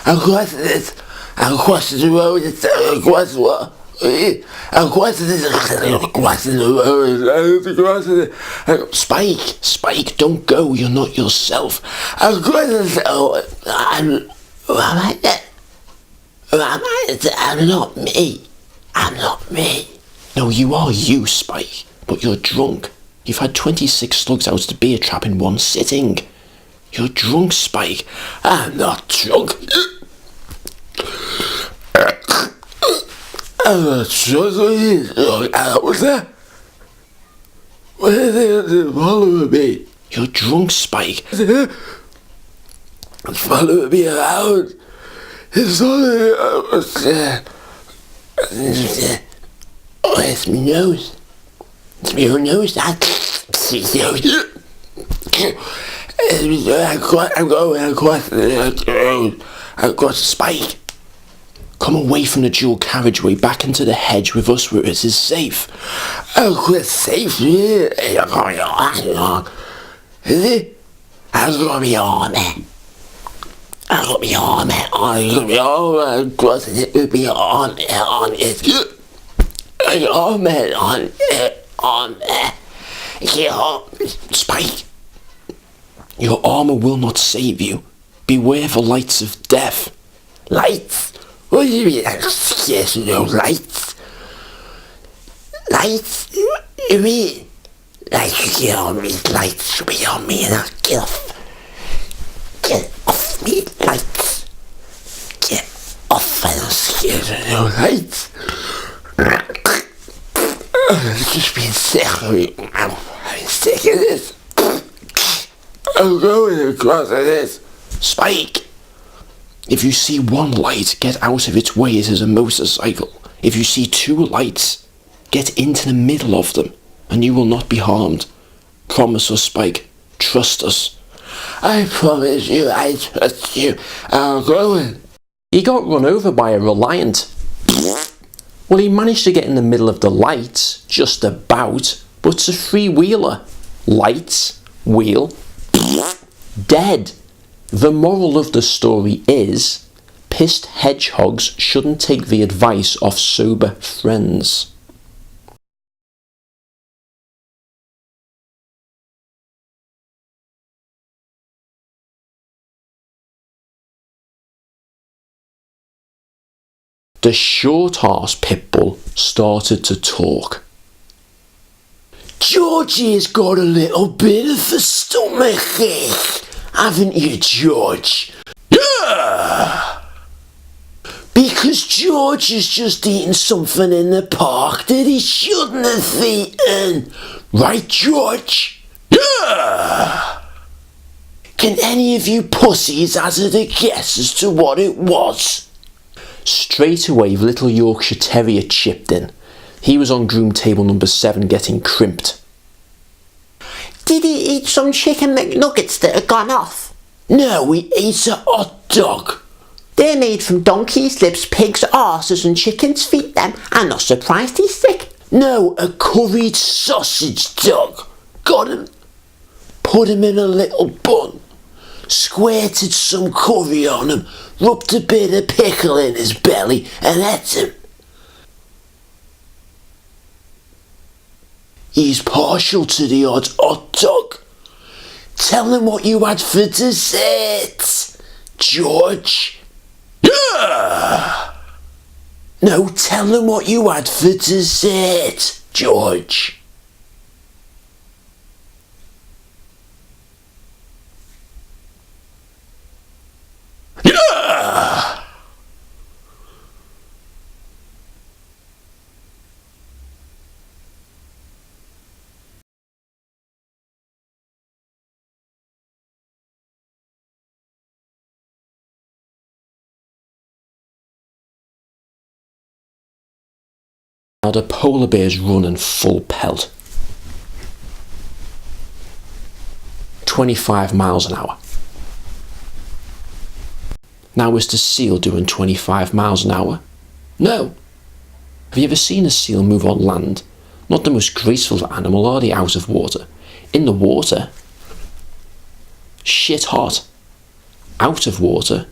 Across this, across the road, across what? Across the road, Spike, don't go, you're not yourself. I'm not me. No, you are you, Spike, but you're drunk. You've had 26 slugs out of the beer trap in one sitting. You're drunk, Spike. I'm not drunk. I'm not drunk. What's that? What are they following me? You're drunk, Spike. It's following me around. It's following me. Oh, it's my nose. It's my own nose. I'm going across the Spike. Come away from the dual carriageway back into the hedge with us where it is safe. Oh, we're safe here. Is it? I've got my arm, man. I've got my arm, man. I've got my arm crossing it with my arm on it. On it. Spike. Your armour will not save you. Beware the lights of death. Lights? What do you mean? Yes, no lights. Lights? You mean? Lights, get on me. Lights should be on me and I'll get off. Get off me, lights. Get off, I don't scared of no lights. I'm just being sick of it. I'm sick of this. I'm going across this. Spike! If you see one light, get out of its way. It is a motorcycle. If you see two lights, get into the middle of them, and you will not be harmed. Promise us, Spike. Trust us. I promise you, I trust you. I'm going. He got run over by a Reliant. Well, he managed to get in the middle of the lights, just about, but it's a three-wheeler. Lights, wheel, dead. The moral of the story is, pissed hedgehogs shouldn't take the advice of sober friends. The short-arse pitbull started to talk. Georgie's got a little bit of a stomachache, haven't you, George? Yeah! Because George has just eaten something in the park that he shouldn't have eaten. Right, George? Yeah! Can any of you pussies hazard a guess as to what it was? Straight away, the little Yorkshire Terrier chipped in. He was on groom table number 7 getting crimped. Did he eat some chicken McNuggets that had gone off? No, he ate a hot dog. They're made from donkey's lips, pig's arses and chicken's feet then. I'm not surprised he's sick. No, a curried sausage dog. Got him. Put him in a little bun. Squirted some curry on him. Rubbed a bit of pickle in his belly and ate him. He's partial to the odd hot dog. Tell him what you had for dessert, George. Yeah! No, tell him what you had for dessert, George. Yeah! Now the polar bear's running full pelt. 25 miles an hour. Now is the seal doing 25 miles an hour? No. Have you ever seen a seal move on land? Not the most graceful animal, are they, out of water? In the water, shit hot. Out of water,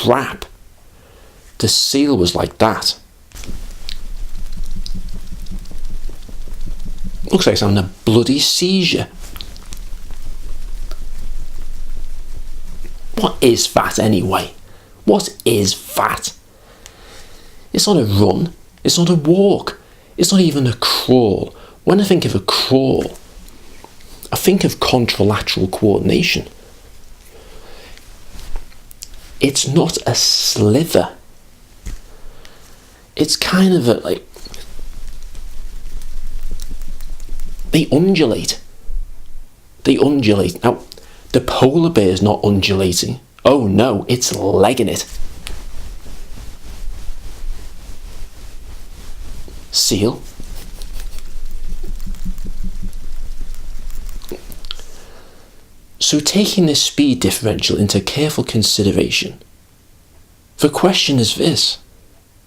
crap. The seal was like that. Looks like it's having a bloody seizure. What is fat anyway? What is fat? It's not a run. It's not a walk. It's not even a crawl. When I think of a crawl, I think of contralateral coordination. It's not a sliver. It's kind of like, they undulate. They undulate. Now, the polar bear is not undulating. Oh no, it's legging it. Seal. So taking this speed differential into careful consideration, the question is this: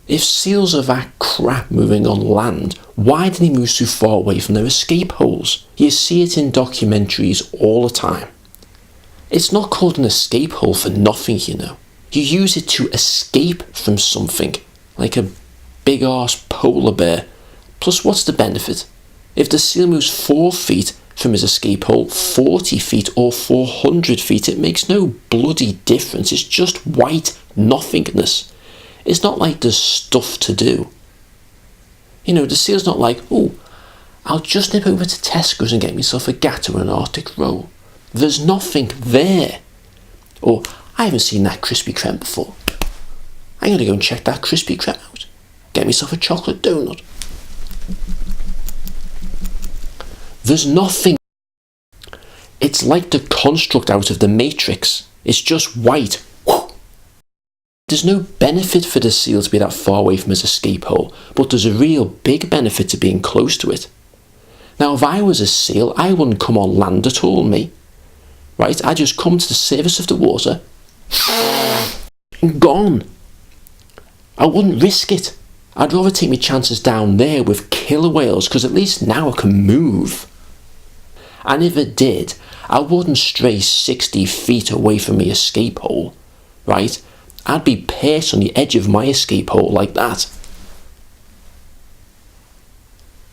if seals are that crap moving on land, why did they move so far away from their escape holes? You see it in documentaries all the time. It's not called an escape hole for nothing, you know. You use it to escape from something, like a big arse polar bear. Plus, what's the benefit? If the seal moves 4 feet from his escape hole, 40 feet or 400 feet, it makes no bloody difference. It's just white nothingness. It's not like there's stuff to do. You know, the seal's not like, oh, I'll just nip over to Tesco's and get myself a gatter and an Arctic roll. There's nothing there. Or, I haven't seen that Krispy Kreme before. I'm going to go and check that Krispy Kreme out. Get myself a chocolate donut. There's nothing. It's like the construct out of the Matrix. It's just white. There's no benefit for the seal to be that far away from his escape hole, but there's a real big benefit to being close to it. Now, if I was a seal, I wouldn't come on land at all, me. Right? I'd just come to the surface of the water and gone. I wouldn't risk it. I'd rather take my chances down there with killer whales, because at least now I can move. And if it did, I wouldn't stray 60 feet away from my escape hole, right? I'd be perched on the edge of my escape hole like that.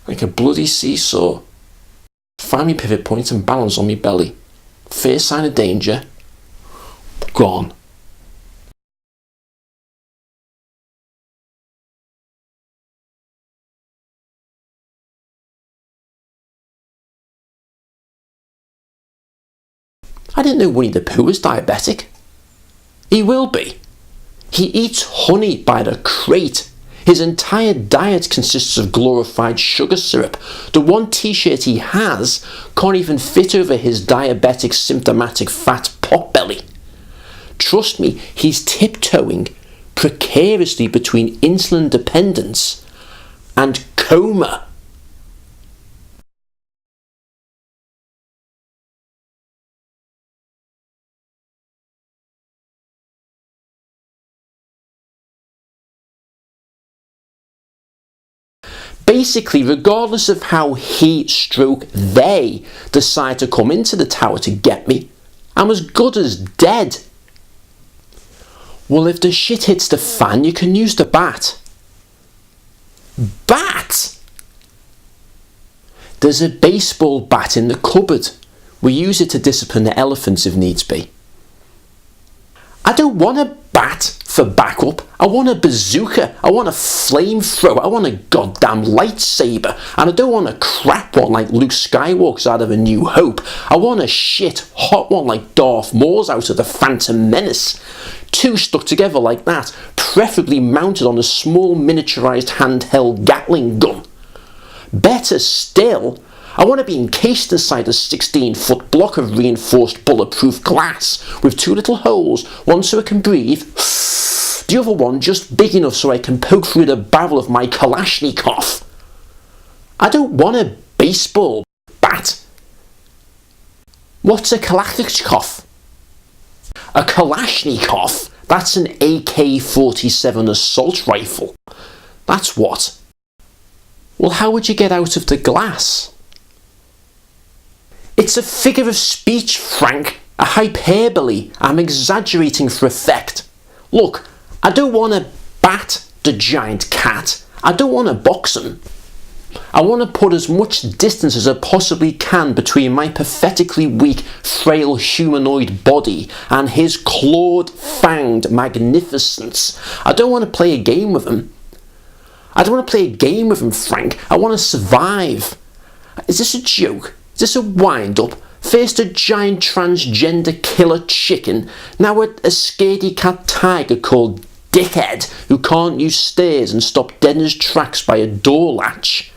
Like a bloody seesaw. Find me pivot point and balance on me belly. First sign of danger, gone. I didn't know Winnie the Pooh was diabetic. He will be. He eats honey by the crate. His entire diet consists of glorified sugar syrup. The one t-shirt he has can't even fit over his diabetic symptomatic fat potbelly. Trust me, he's tiptoeing precariously between insulin dependence and coma. Basically, regardless of how they decide to come into the tower to get me, I'm as good as dead. Well, if the shit hits the fan, you can use the bat. Bat? There's a baseball bat in the cupboard. We use it to discipline the elephants if needs be. I don't want a bat for backup. I want a bazooka. I want a flamethrower. I want a goddamn lightsaber. And I don't want a crap one like Luke Skywalker's out of A New Hope. I want a shit hot one like Darth Maul's out of The Phantom Menace. 2 stuck together like that, preferably mounted on a small miniaturized handheld Gatling gun. Better still, I want to be encased inside a 16-foot block of reinforced bulletproof glass with 2 little holes, one so I can breathe, the other one just big enough so I can poke through the barrel of my Kalashnikov. I don't want a baseball bat. What's a Kalashnikov? A Kalashnikov? That's an AK-47 assault rifle. That's what. Well, how would you get out of the glass? It's a figure of speech, Frank. A hyperbole. I'm exaggerating for effect. Look, I don't want to bat the giant cat. I don't want to box him. I want to put as much distance as I possibly can between my pathetically weak, frail humanoid body and his clawed, fanged magnificence. I don't want to play a game with him. I don't want to play a game with him, Frank. I want to survive. Is this a joke? Is this a wind-up? First a giant transgender killer chicken, now a scaredy cat tiger called Dickhead who can't use stairs and stop dead in his tracks by a door latch.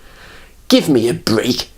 Give me a break.